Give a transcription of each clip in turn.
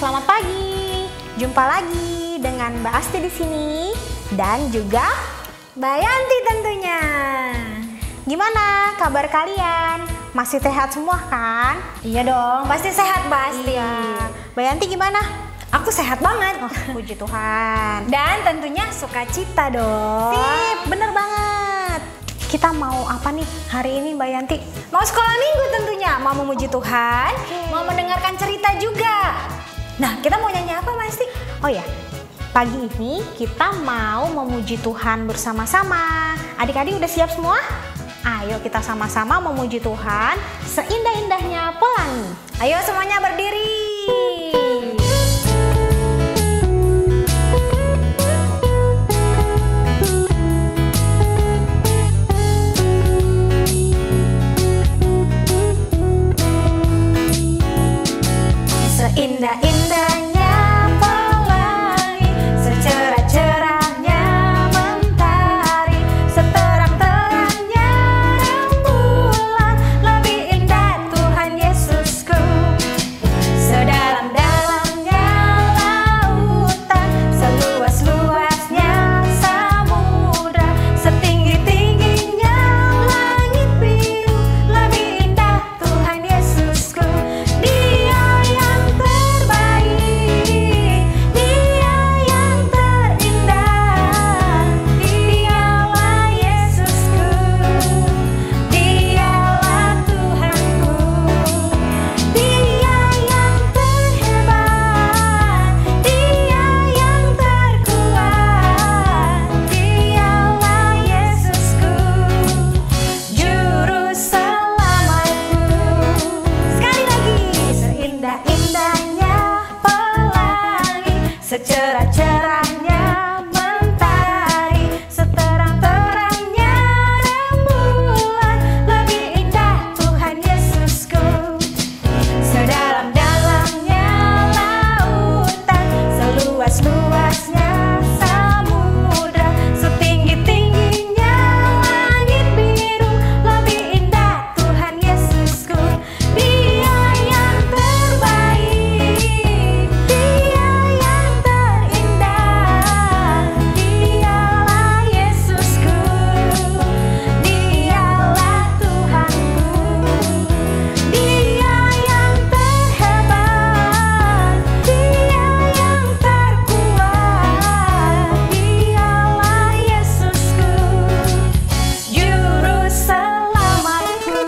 selamat pagi. Jumpa lagi dengan Mbak Asti di sini dan juga Mbak Yanti tentunya. Gimana kabar kalian? Masih sehat semua kan? Iya dong, pasti sehat pasti. Iya. Mbak Yanti gimana? Aku sehat banget. Oh, puji Tuhan. Dan tentunya sukacita dong. Sip, bener banget. Kita mau apa nih hari ini Mbak Yanti? Mau sekolah minggu tentunya, mau memuji Tuhan, mau mendengarkan cerita juga. Nah, kita mau nyanyi apa Mas Asti? Oh ya, pagi ini kita mau memuji Tuhan bersama-sama. Adik-adik udah siap semua? Ayo kita sama-sama memuji Tuhan seindah-indahnya pelangi. Ayo semuanya berdiri. Seindah-indahnya pelangi, secerah-cerahnya mentari, seterang-terangnya rembulan, lebih indah Tuhan Yesusku. Sedalam-dalamnya lautan, seluas-luasnya samudra, setinggi-tingginya langit biru, lebih indah Tuhan Yesusku. Dia yang terbaik, Dia yang terindah, Dialah Yesusku, Dialah Tuhanku. Dia yang terhebat, Dia yang terkuat, Dialah Yesusku, Juru Selamatku. Sekali lagi, seindah-indahnya pelangi, secerah-cerahnya mentari, seterang-terangnya rembulan, lebih indah Tuhan Yesusku. Sedalam-dalamnya lautan, seluas-luasnya samudra, setinggi-tingginya langit biru, lebih indah Tuhan Yesusku. Dia yang terbaik, Dia yang terindah, Dialah Yesusku, Dialah Tuhanku. Dia yang terhebat, Dia yang terkuat, Dialah Yesusku, Juru Selamatku.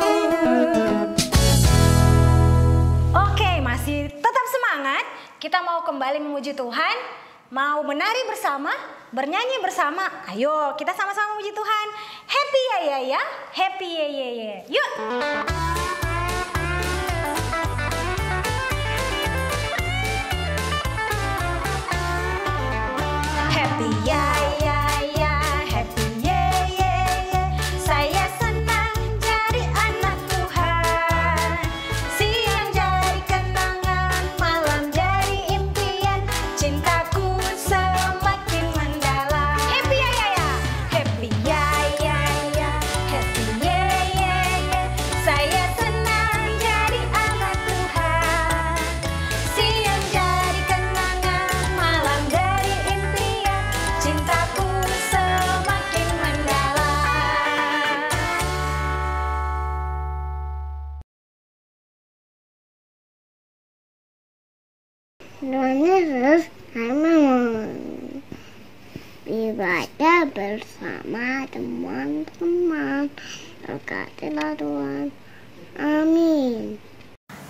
Oke, masih tetap semangat. Kita mau kembali memuji Tuhan, mau menari bersama, bernyanyi bersama. Ayo kita sama-sama memuji Tuhan. Happy ya ya ya, happy ya ya ya. Yuk. Happy ya ya ya, happy ye ye ye. Saya senang jadi anak Tuhan. Siang jadi kenangan, malam jadi impian. Cintaku semakin mendalam. Happy ya ya ya, happy ya ya ya, happy ye ye ye. Saya senang jadi anak Tuhan. Siang jadi kenangan, malam jadi impian. Cintaku semakin mendalam. Tuhan Yesus, kami mau ibadah bersama teman-teman. Berkatilah Tuhan. Amin.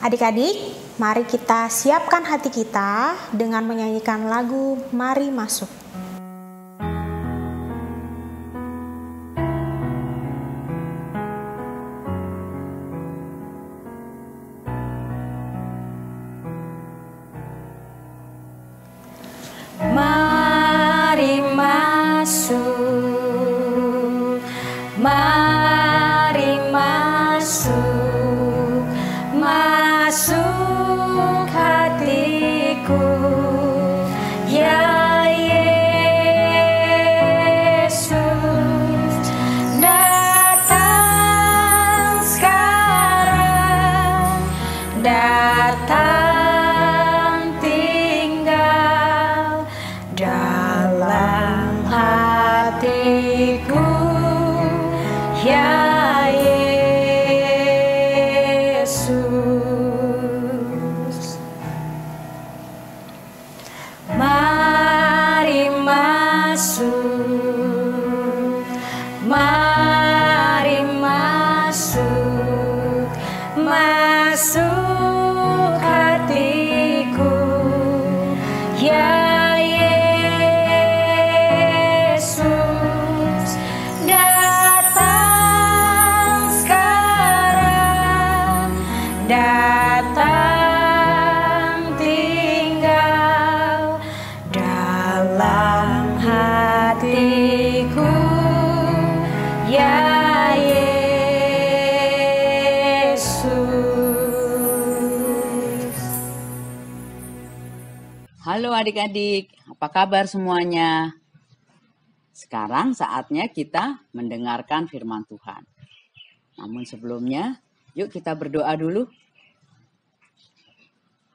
Adik-adik, mari kita siapkan hati kita dengan menyanyikan lagu Mari Masuk. Mari masuk, mari masuk, masuk hatiku, ya Yesus, datang sekarang, datang tiba. Mari masuk, mari masuk, masuk hatiku, ya Yesus, datang sekarang, datang tinggal dalam hatiku, ya Yesus. Halo adik-adik, apa kabar semuanya? Sekarang saatnya kita mendengarkan firman Tuhan. Namun sebelumnya, yuk kita berdoa dulu.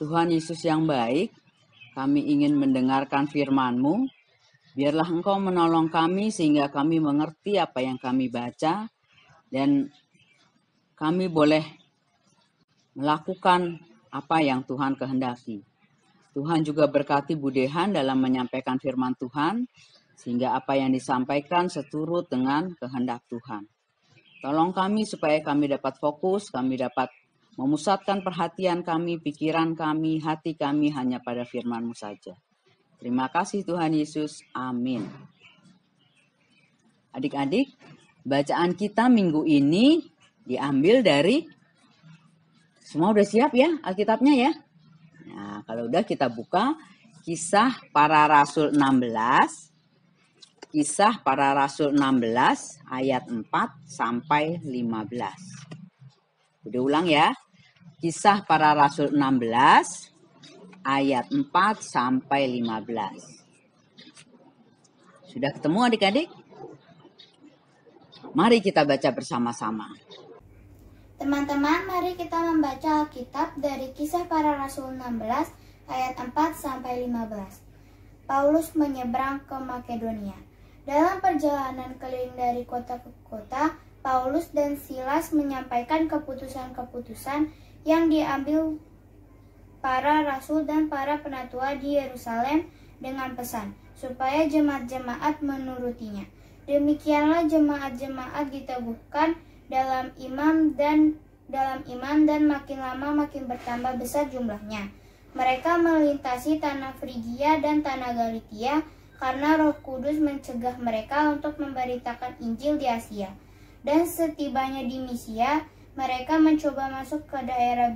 Tuhan Yesus yang baik, kami ingin mendengarkan firman-Mu. Biarlah Engkau menolong kami sehingga kami mengerti apa yang kami baca dan kami boleh melakukan apa yang Tuhan kehendaki. Tuhan juga berkati Budehan dalam menyampaikan firman Tuhan, sehingga apa yang disampaikan seturut dengan kehendak Tuhan. Tolong kami supaya kami dapat fokus, kami dapat memusatkan perhatian kami, pikiran kami, hati kami hanya pada firman-Mu saja. Terima kasih Tuhan Yesus. Amin. Adik-adik, bacaan kita minggu ini diambil dari, semua udah siap ya Alkitabnya ya? Nah, kalau udah kita buka Kisah Para Rasul 16. Kisah Para Rasul 16 ayat 4 sampai 15. Udah ulang ya. Kisah Para Rasul 16 ayat 4 sampai 15. Sudah ketemu adik-adik? Mari kita baca bersama-sama. Teman-teman, mari kita membaca Alkitab dari Kisah Para Rasul 16 ayat 4 sampai 15. Paulus menyeberang ke Makedonia. Dalam perjalanan keliling dari kota ke kota, Paulus dan Silas menyampaikan keputusan-keputusan yang diambil para rasul dan para penatua di Yerusalem dengan pesan supaya jemaat-jemaat menurutinya. Demikianlah jemaat-jemaat diteguhkan dalam iman dan makin lama makin bertambah besar jumlahnya. Mereka melintasi tanah Frigia dan tanah Galatia karena Roh Kudus mencegah mereka untuk memberitakan Injil di Asia. Dan setibanya di Misia, mereka mencoba masuk ke daerah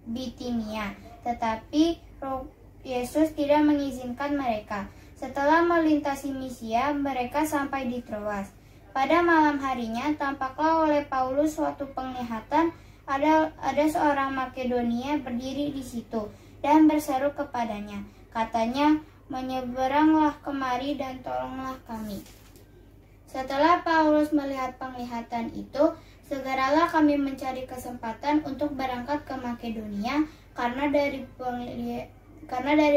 Bitinia, tetapi Roh Yesus tidak mengizinkan mereka. Setelah melintasi Misia, mereka sampai di Troas. Pada malam harinya, tampaklah oleh Paulus suatu penglihatan. Ada seorang Makedonia berdiri di situ dan berseru kepadanya. Katanya, menyeberanglah kemari dan tolonglah kami. Setelah Paulus melihat penglihatan itu, segeralah kami mencari kesempatan untuk berangkat ke Makedonia, karena dari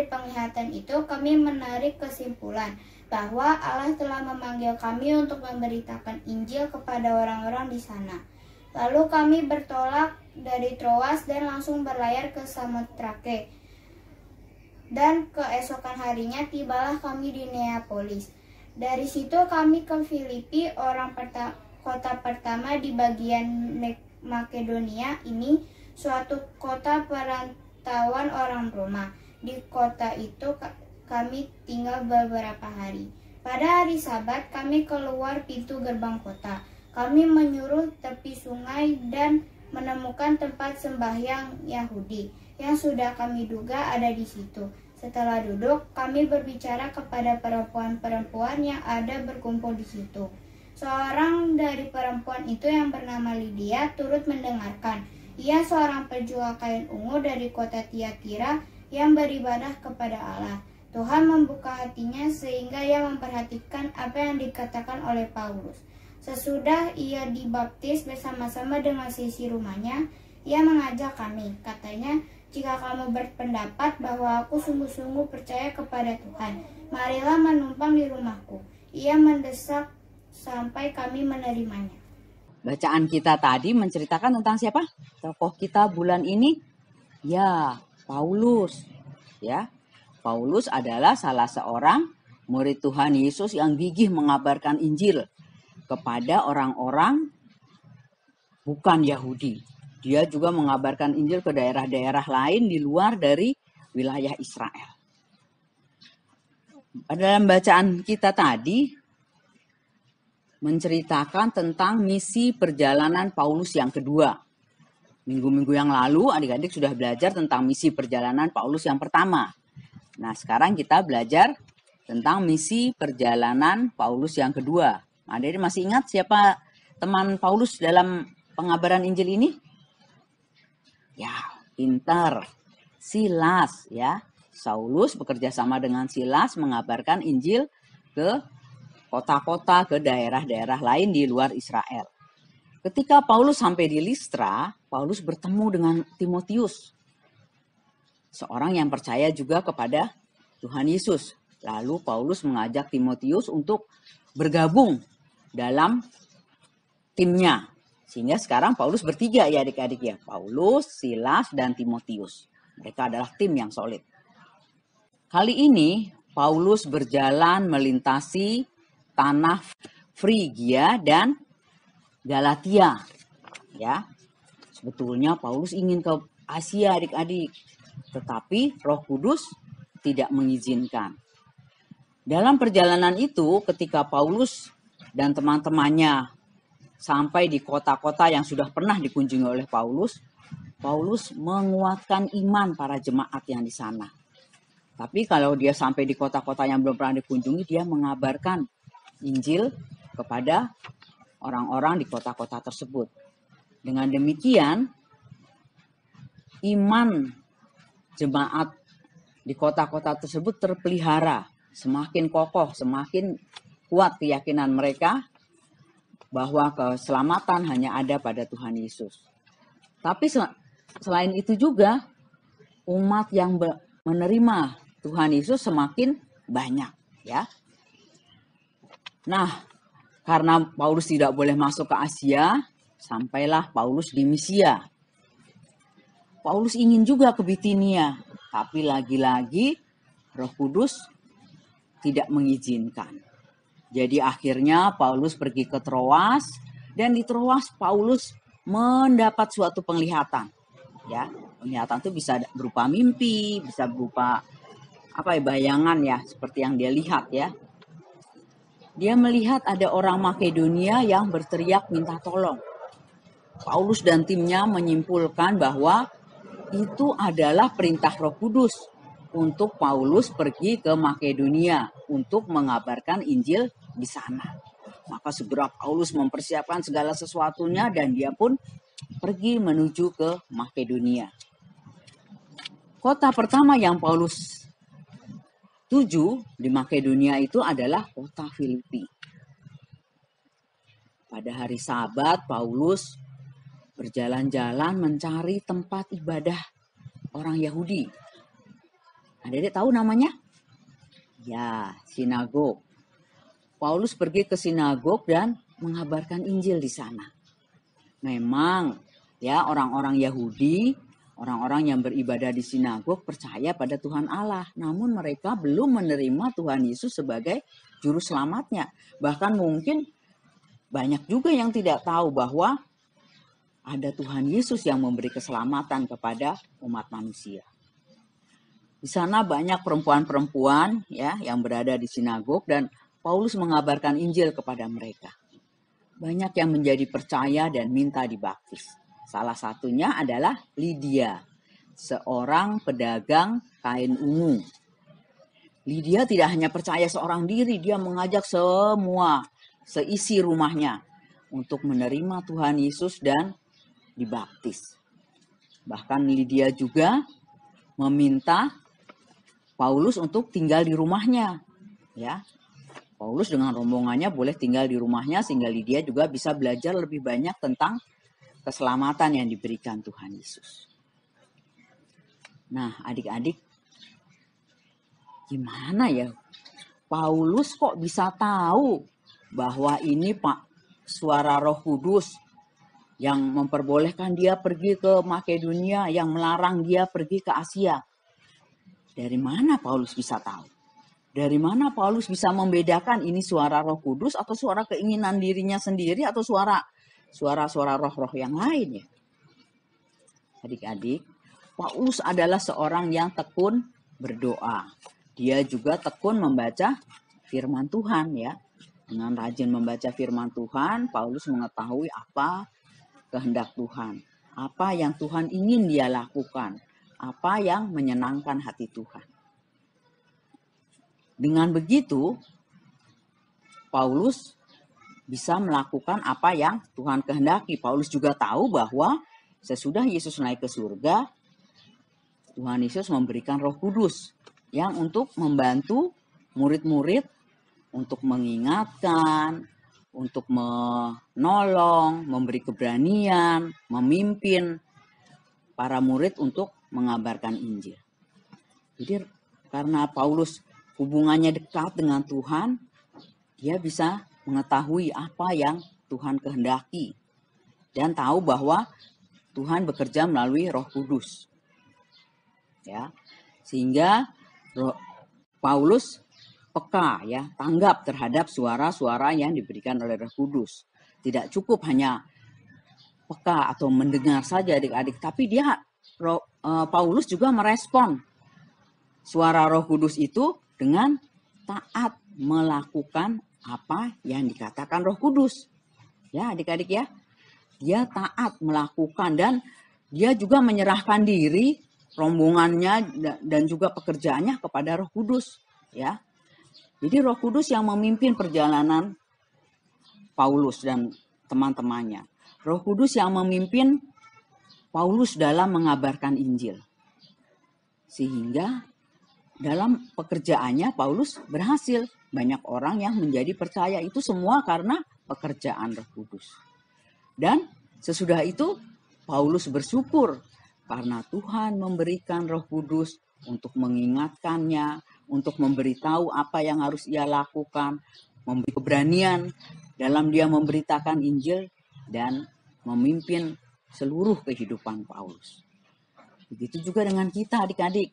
penglihatan itu kami menarik kesimpulan bahwa Allah telah memanggil kami untuk memberitakan Injil kepada orang-orang di sana. Lalu kami bertolak dari Troas dan langsung berlayar ke Samotrake. Dan keesokan harinya tibalah kami di Neapolis. Dari situ kami ke Filipi, kota pertama di bagian Makedonia ini, suatu kota perantauan orang Roma. Di kota itu kami tinggal beberapa hari. Pada hari Sabat kami keluar pintu gerbang kota. Kami menyuruh tepi sungai dan menemukan tempat sembahyang Yahudi yang sudah kami duga ada di situ. Setelah duduk, kami berbicara kepada perempuan-perempuan yang ada berkumpul di situ. Seorang dari perempuan itu yang bernama Lydia turut mendengarkan. Ia seorang penjual kain ungu dari kota Tiatira yang beribadah kepada Allah. Tuhan membuka hatinya sehingga ia memperhatikan apa yang dikatakan oleh Paulus. Sesudah ia dibaptis bersama-sama dengan sisi rumahnya, ia mengajak kami. Katanya, jika kamu berpendapat bahwa aku sungguh-sungguh percaya kepada Tuhan, marilah menumpang di rumahku. Ia mendesak sampai kami menerimanya. bacaan kita tadi menceritakan tentang siapa? Tokoh kita bulan ini? Ya, Paulus. Ya, Paulus adalah salah seorang murid Tuhan Yesus yang gigih mengabarkan Injil kepada orang-orang bukan Yahudi. Dia juga mengabarkan Injil ke daerah-daerah lain di luar dari wilayah Israel. Dalam bacaan kita tadi menceritakan tentang misi perjalanan Paulus yang kedua. Minggu-minggu yang lalu adik-adik sudah belajar tentang misi perjalanan Paulus yang pertama. Nah, sekarang kita belajar tentang misi perjalanan Paulus yang kedua. Adik-adik masih ingat siapa teman Paulus dalam pengabaran Injil ini? Ya, pintar. Silas, ya. Saulus bekerja sama dengan Silas mengabarkan Injil ke kota-kota, ke daerah-daerah lain di luar Israel. Ketika Paulus sampai di Listra, Paulus bertemu dengan Timotius, seorang yang percaya juga kepada Tuhan Yesus. Lalu Paulus mengajak Timotius untuk bergabung dalam timnya. Sehingga sekarang Paulus bertiga ya adik-adik ya. Paulus, Silas, dan Timotius. Mereka adalah tim yang solid. Kali ini Paulus berjalan melintasi tanah Frigia dan Galatia. Ya, sebetulnya Paulus ingin ke Asia adik-adik, tetapi Roh Kudus tidak mengizinkan. Dalam perjalanan itu, ketika Paulus dan teman-temannya sampai di kota-kota yang sudah pernah dikunjungi oleh Paulus, Paulus menguatkan iman para jemaat yang di sana. Tapi kalau dia sampai di kota-kota yang belum pernah dikunjungi, dia mengabarkan Injil kepada orang-orang di kota-kota tersebut. Dengan demikian, iman jemaat di kota-kota tersebut terpelihara, semakin kokoh, semakin kuat keyakinan mereka bahwa keselamatan hanya ada pada Tuhan Yesus. Tapi selain itu juga, umat yang menerima Tuhan Yesus semakin banyak, ya. Nah, karena Paulus tidak boleh masuk ke Asia, sampailah Paulus di Misia. Paulus ingin juga ke Bitinia, tapi lagi-lagi Roh Kudus tidak mengizinkan. Jadi akhirnya Paulus pergi ke Troas, dan di Troas Paulus mendapat suatu penglihatan. Ya, penglihatan itu bisa berupa mimpi, bisa berupa bayangan ya, seperti yang dia lihat ya. Dia melihat ada orang Makedonia yang berteriak minta tolong. Paulus dan timnya menyimpulkan bahwa itu adalah perintah Roh Kudus untuk Paulus pergi ke Makedonia untuk mengabarkan Injil di sana. Maka segera Paulus mempersiapkan segala sesuatunya dan dia pun pergi menuju ke Makedonia. Kota pertama yang Paulus tuju di Makedonia itu adalah kota Filipi. Pada hari Sabat, Paulus berjalan-jalan mencari tempat ibadah orang Yahudi. Adik-adik tahu namanya? Ya, sinagog. Paulus pergi ke sinagog dan mengabarkan Injil di sana. Memang ya orang-orang Yahudi, orang-orang yang beribadah di sinagog percaya pada Tuhan Allah. Namun mereka belum menerima Tuhan Yesus sebagai juru selamatnya. Bahkan mungkin banyak juga yang tidak tahu bahwa ada Tuhan Yesus yang memberi keselamatan kepada umat manusia. Di sana banyak perempuan-perempuan ya yang berada di sinagog dan Paulus mengabarkan Injil kepada mereka. Banyak yang menjadi percaya dan minta dibaptis. Salah satunya adalah Lydia, seorang pedagang kain ungu. Lydia tidak hanya percaya seorang diri, dia mengajak semua seisi rumahnya untuk menerima Tuhan Yesus dan dibaptis. Bahkan Lydia juga meminta Paulus untuk tinggal di rumahnya. Ya, Paulus dengan rombongannya boleh tinggal di rumahnya sehingga Lydia juga bisa belajar lebih banyak tentang keselamatan yang diberikan Tuhan Yesus. Nah, adik-adik, gimana ya? Paulus kok bisa tahu bahwa ini suara Roh Kudus yang memperbolehkan dia pergi ke Makedonia, yang melarang dia pergi ke Asia. Dari mana Paulus bisa tahu? Dari mana Paulus bisa membedakan ini suara Roh Kudus atau suara keinginan dirinya sendiri atau suara roh-roh yang lain ya? Adik-adik, Paulus adalah seorang yang tekun berdoa. Dia juga tekun membaca firman Tuhan ya. Dengan rajin membaca firman Tuhan, Paulus mengetahui apa kehendak Tuhan, apa yang Tuhan ingin dia lakukan, apa yang menyenangkan hati Tuhan. Dengan begitu, Paulus bisa melakukan apa yang Tuhan kehendaki. Paulus juga tahu bahwa sesudah Yesus naik ke surga, Tuhan Yesus memberikan Roh Kudus yang untuk membantu murid-murid untuk mengingatkan, untuk menolong, memberi keberanian, memimpin para murid untuk mengabarkan Injil. Jadi karena Paulus hubungannya dekat dengan Tuhan, dia bisa mengetahui apa yang Tuhan kehendaki dan tahu bahwa Tuhan bekerja melalui Roh Kudus. Ya. Sehingga Paulus peka ya, tanggap terhadap suara-suara yang diberikan oleh Roh Kudus. Tidak cukup hanya peka atau mendengar saja adik-adik, tapi Paulus juga merespon suara Roh Kudus itu dengan taat melakukan apa yang dikatakan Roh Kudus. Ya, adik-adik ya. Dia taat melakukan dan dia juga menyerahkan diri, rombongannya dan juga pekerjaannya kepada Roh Kudus, ya. Jadi Roh Kudus yang memimpin perjalanan Paulus dan teman-temannya. Roh Kudus yang memimpin Paulus dalam mengabarkan Injil. Sehingga dalam pekerjaannya Paulus berhasil. Banyak orang yang menjadi percaya, itu semua karena pekerjaan Roh Kudus. Dan sesudah itu Paulus bersyukur karena Tuhan memberikan Roh Kudus untuk mengingatkannya, untuk memberitahu apa yang harus ia lakukan, memberi keberanian dalam dia memberitakan Injil dan memimpin seluruh kehidupan Paulus. Begitu juga dengan kita adik-adik.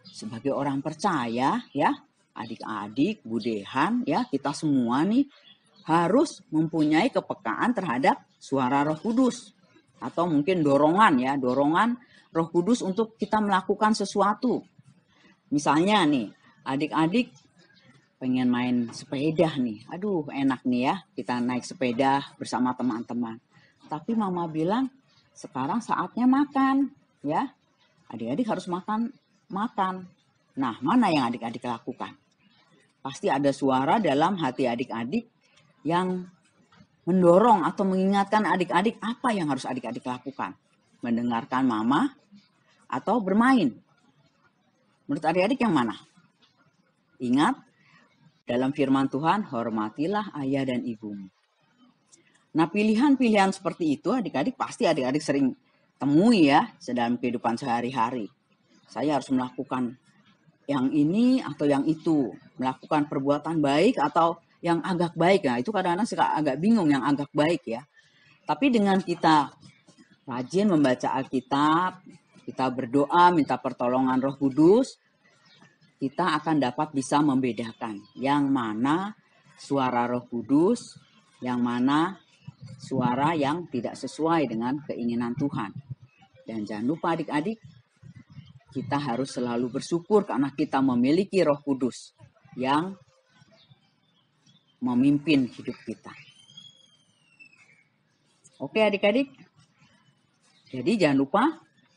Sebagai orang percaya ya, adik-adik, budehan ya, kita semua nih harus mempunyai kepekaan terhadap suara Roh Kudus. Atau mungkin dorongan Roh Kudus untuk kita melakukan sesuatu. Misalnya nih, adik-adik pengen main sepeda nih. Aduh, enak nih ya, kita naik sepeda bersama teman-teman. Tapi mama bilang, sekarang saatnya makan, ya. Adik-adik harus makan. Nah, mana yang adik-adik lakukan? Pasti ada suara dalam hati adik-adik yang mendorong atau mengingatkan adik-adik apa yang harus adik-adik lakukan. Mendengarkan mama atau bermain. Menurut adik-adik yang mana? Ingat, dalam firman Tuhan, hormatilah ayah dan ibumu. Nah, pilihan-pilihan seperti itu adik-adik pasti adik-adik sering temui ya dalam kehidupan sehari-hari. Saya harus melakukan yang ini atau yang itu. Melakukan perbuatan baik atau yang agak baik. Nah, itu kadang-kadang suka agak bingung yang agak baik ya. Tapi dengan kita rajin membaca Alkitab, kita berdoa, minta pertolongan Roh Kudus, kita akan dapat bisa membedakan yang mana suara Roh Kudus, yang mana suara yang tidak sesuai dengan keinginan Tuhan. Dan jangan lupa adik-adik, kita harus selalu bersyukur karena kita memiliki Roh Kudus yang memimpin hidup kita. Oke adik-adik, jadi jangan lupa,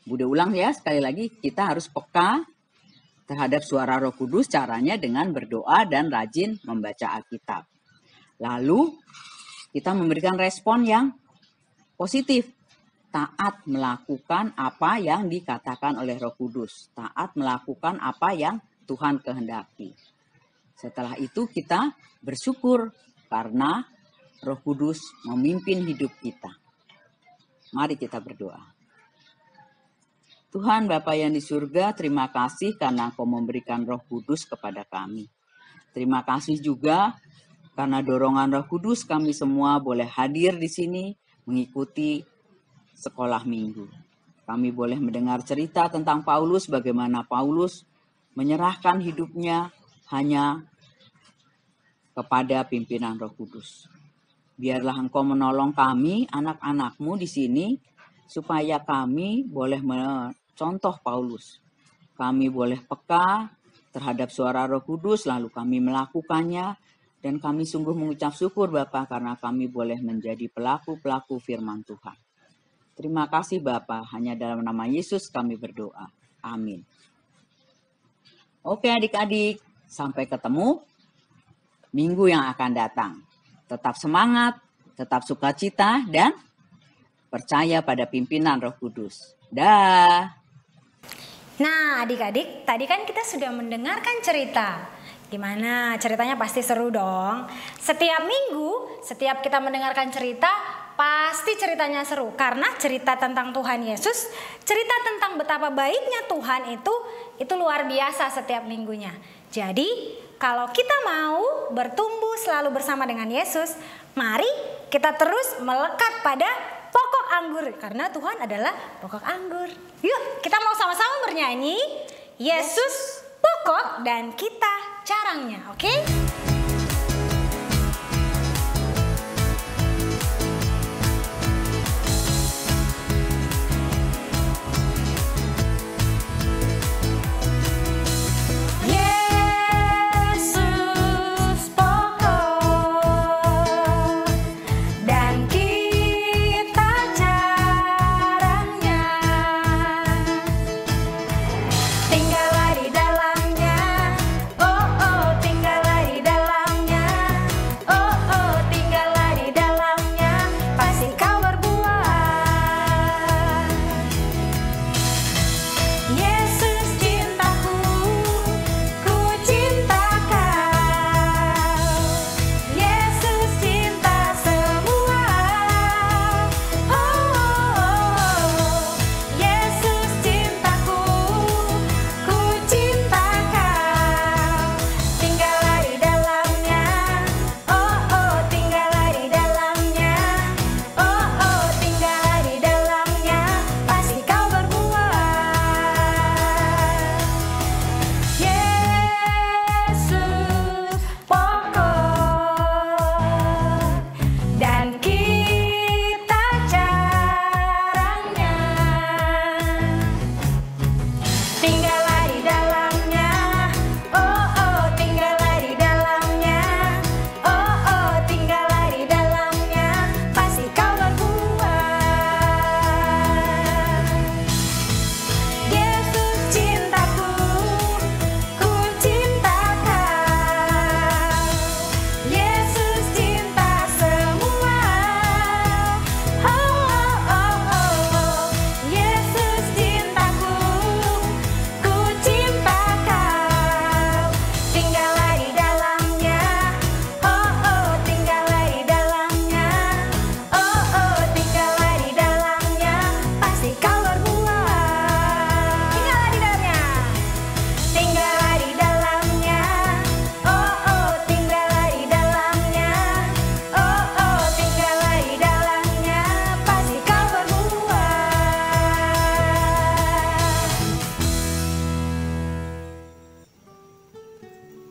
Bude ulang ya sekali lagi, kita harus peka terhadap suara Roh Kudus, caranya dengan berdoa dan rajin membaca Alkitab. Lalu kita memberikan respon yang positif. Taat melakukan apa yang dikatakan oleh Roh Kudus. Taat melakukan apa yang Tuhan kehendaki. Setelah itu kita bersyukur karena Roh Kudus memimpin hidup kita. Mari kita berdoa. Tuhan Bapa yang di surga, terima kasih karena Engkau memberikan Roh Kudus kepada kami. Terima kasih juga karena dorongan Roh Kudus kami semua boleh hadir di sini mengikuti sekolah minggu. Kami boleh mendengar cerita tentang Paulus, bagaimana Paulus menyerahkan hidupnya hanya kepada pimpinan Roh Kudus. Biarlah Engkau menolong kami, anak-anak-Mu di sini, supaya kami boleh mencontoh Paulus. Kami boleh peka terhadap suara Roh Kudus, lalu kami melakukannya, dan kami sungguh mengucap syukur Bapa karena kami boleh menjadi pelaku-pelaku firman Tuhan. Terima kasih Bapa, hanya dalam nama Yesus kami berdoa. Amin. Oke adik-adik, sampai ketemu minggu yang akan datang. Tetap semangat, tetap sukacita, dan percaya pada pimpinan Roh Kudus. Dah. Nah adik-adik, tadi kan kita sudah mendengarkan cerita. Gimana? Ceritanya pasti seru dong. Setiap minggu, setiap kita mendengarkan cerita, pasti ceritanya seru. Karena cerita tentang Tuhan Yesus, cerita tentang betapa baiknya Tuhan itu luar biasa setiap minggunya. Jadi, kalau kita mau bertumbuh selalu bersama dengan Yesus, mari kita terus melekat pada pokok anggur. Karena Tuhan adalah pokok anggur. Yuk, kita mau sama-sama bernyanyi. Yesus pokok dan kita carangnya, oke?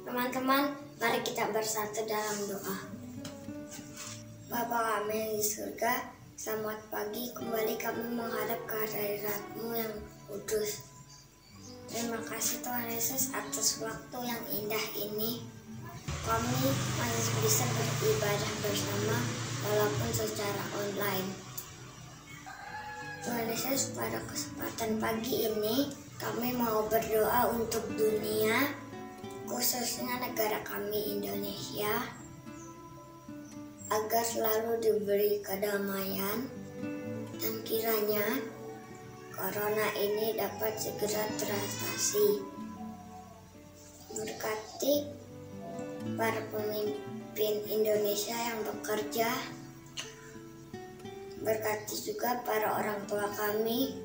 Teman-teman, mari kita bersatu dalam doa. Bapa kami yang di surga, selamat pagi, kembali kami menghadap ke hadirat-Mu yang kudus. Terima kasih Tuhan Yesus atas waktu yang indah ini. Kami masih bisa beribadah bersama walaupun secara online. Tuhan Yesus, pada kesempatan pagi ini kami mau berdoa untuk dunia, khususnya negara kami Indonesia, agar selalu diberi kedamaian dan kiranya corona ini dapat segera teratasi. Berkati para pemimpin Indonesia yang bekerja, berkati juga para orang tua kami,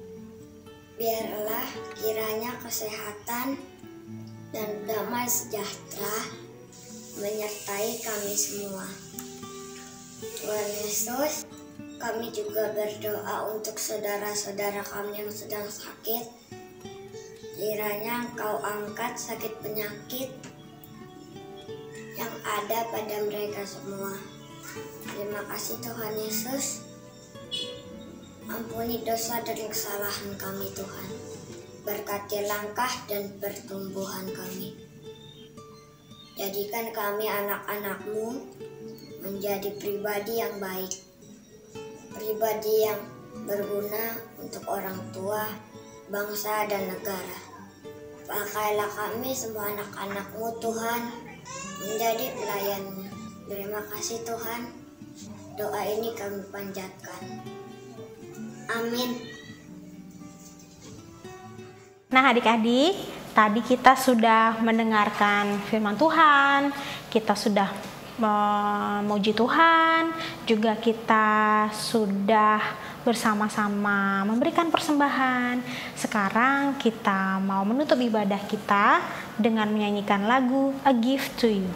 biarlah kiranya kesehatan dan damai sejahtera menyertai kami semua. Tuhan Yesus, Kami juga berdoa untuk saudara-saudara kami yang sedang sakit. Kiranya Engkau angkat sakit penyakit yang ada pada mereka semua. Terima kasih Tuhan Yesus. Ampuni dosa dan kesalahan kami Tuhan. Berkati langkah dan pertumbuhan kami. Jadikan kami anak-anak-Mu menjadi pribadi yang baik. Pribadi yang berguna untuk orang tua, bangsa, dan negara. Pakailah kami semua anak-anak-Mu Tuhan menjadi pelayan-Mu. Terima kasih Tuhan. Doa ini kami panjatkan. Amin. Nah adik-adik, tadi kita sudah mendengarkan firman Tuhan, kita sudah memuji Tuhan, juga kita sudah bersama-sama memberikan persembahan. Sekarang kita mau menutup ibadah kita dengan menyanyikan lagu A Gift to You.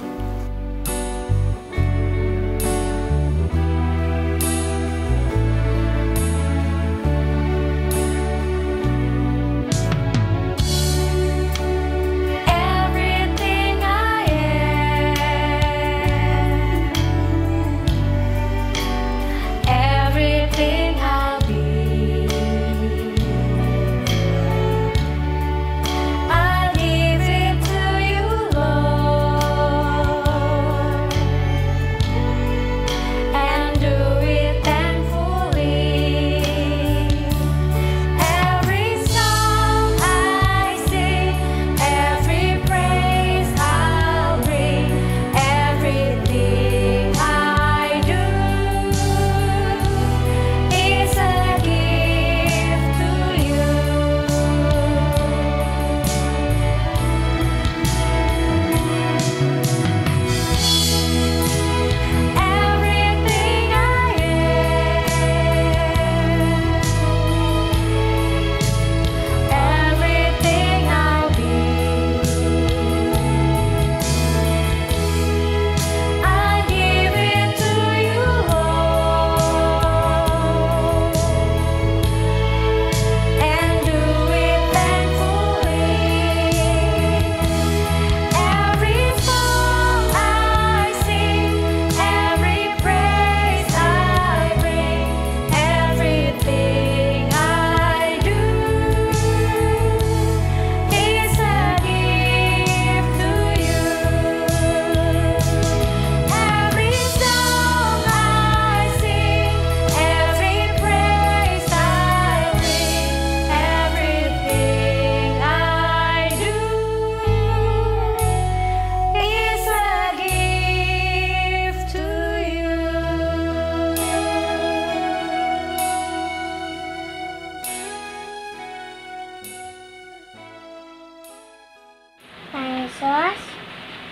Yesus,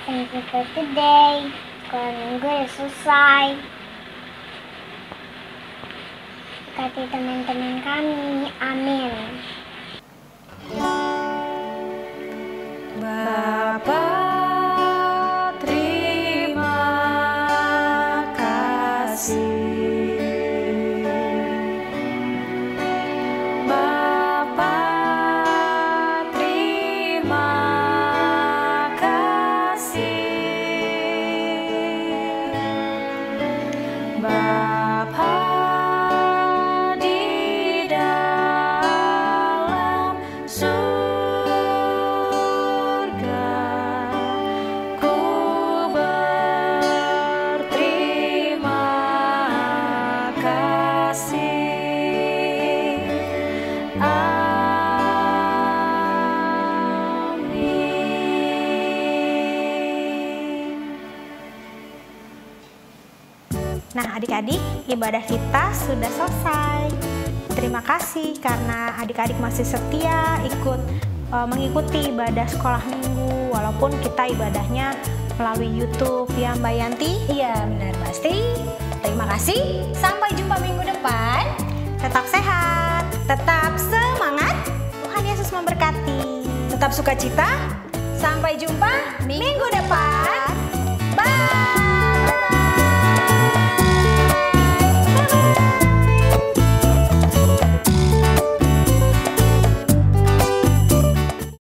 thank you for today. Sekolah minggu ya selesai. Berkati teman-teman kami, amin. Bapa, terima kasih. Bapa, terima kasih. Bapa di dalam surga, ku berterima kasih. Nah adik-adik, ibadah kita sudah selesai. Terima kasih karena adik-adik masih setia mengikuti ibadah sekolah minggu, walaupun kita ibadahnya melalui YouTube ya Mbak Yanti. Iya benar pasti. Terima kasih. Sampai jumpa minggu depan. Tetap sehat, Tetap semangat. Tuhan Yesus memberkati. Tetap sukacita. Sampai jumpa minggu depan. Bye.